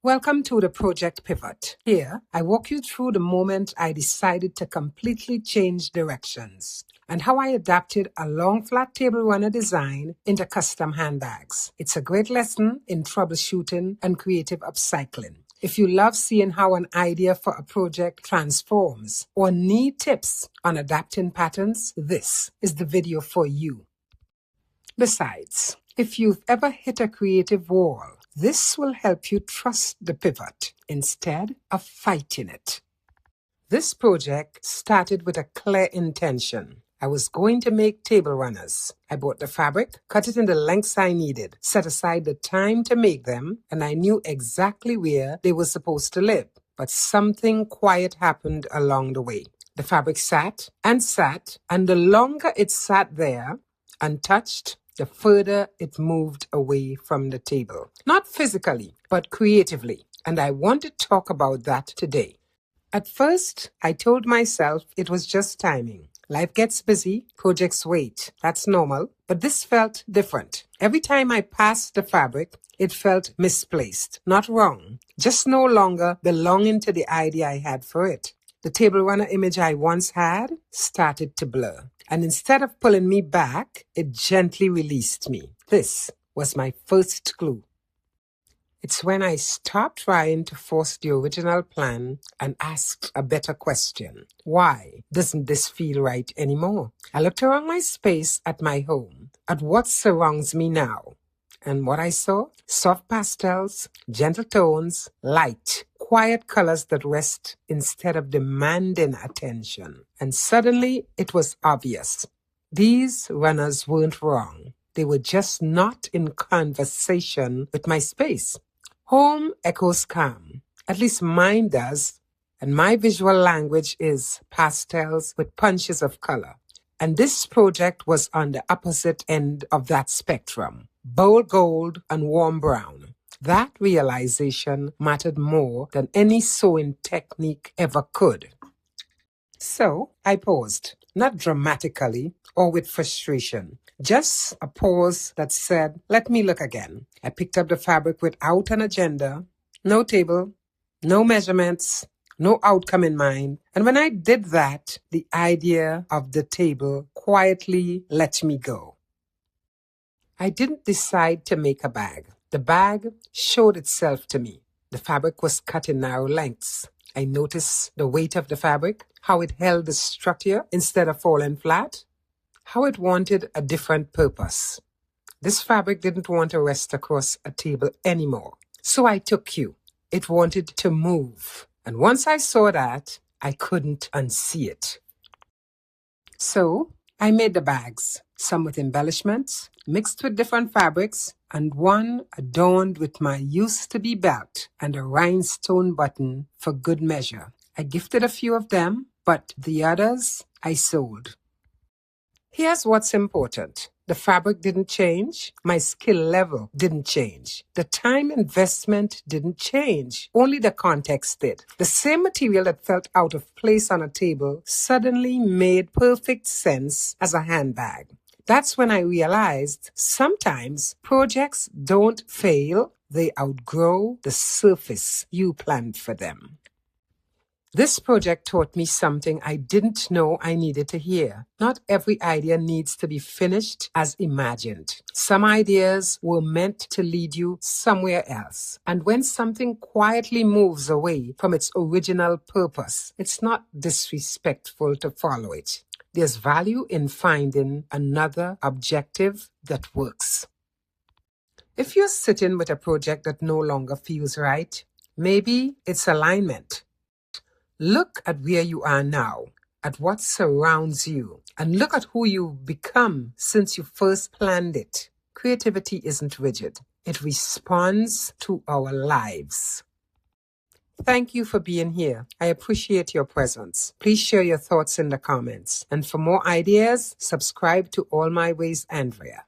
Welcome to the Project Pivot. Here, I walk you through the moment I decided to completely change directions and how I adapted a long flat table runner design into custom handbags. It's a great lesson in troubleshooting and creative upcycling. If you love seeing how an idea for a project transforms or need tips on adapting patterns, this is the video for you. Besides, if you've ever hit a creative wall, this will help you trust the pivot instead of fighting it. This project started with a clear intention. I was going to make table runners. I bought the fabric, cut it in the lengths I needed, set aside the time to make them, and I knew exactly where they were supposed to live. But something quiet happened along the way. The fabric sat, and the longer it sat there, untouched, the further it moved away from the table. Not physically, but creatively. And I want to talk about that today. At first, I told myself it was just timing. Life gets busy, projects wait. That's normal. But this felt different. Every time I passed the fabric, it felt misplaced. Not wrong, just no longer belonging to the idea I had for it. The table runner image I once had started to blur. And instead of pulling me back, it gently released me. This was my first clue. It's when I stopped trying to force the original plan and asked a better question. Why doesn't this feel right anymore? I looked around my space at my home, at what surrounds me now. And what I saw? Soft pastels, gentle tones, light, quiet colors that rest instead of demanding attention. And suddenly it was obvious. These runners weren't wrong. They were just not in conversation with my space. Home echoes calm. At least mine does. And my visual language is pastels with punches of color. And this project was on the opposite end of that spectrum. Bold gold and warm brown. That realization mattered more than any sewing technique ever could. So I paused, not dramatically or with frustration, just a pause that said, let me look again. I picked up the fabric without an agenda, no table, no measurements, no outcome in mind. And when I did that, the idea of the table quietly let me go. I didn't decide to make a bag. The bag showed itself to me. The fabric was cut in narrow lengths. I noticed the weight of the fabric, how it held the structure instead of falling flat, how it wanted a different purpose. This fabric didn't want to rest across a table anymore. So I took cue. It wanted to move. And once I saw that, I couldn't unsee it. So I made the bags, some with embellishments, mixed with different fabrics, and one adorned with my used-to-be belt and a rhinestone button for good measure. I gifted a few of them, but the others I sold. Here's what's important. The fabric didn't change. My skill level didn't change. The time investment didn't change. Only the context did. The same material that felt out of place on a table suddenly made perfect sense as a handbag. That's when I realized sometimes projects don't fail. They outgrow the surface you planned for them. This project taught me something I didn't know I needed to hear. Not every idea needs to be finished as imagined. Some ideas were meant to lead you somewhere else. And when something quietly moves away from its original purpose, it's not disrespectful to follow it. There's value in finding another objective that works. If you're sitting with a project that no longer feels right, maybe it's alignment. Look at where you are now, at what surrounds you, and look at who you've become since you first planned it. Creativity isn't rigid. It responds to our lives. Thank you for being here. I appreciate your presence. Please share your thoughts in the comments. And for more ideas, subscribe to All My Ways Andrea.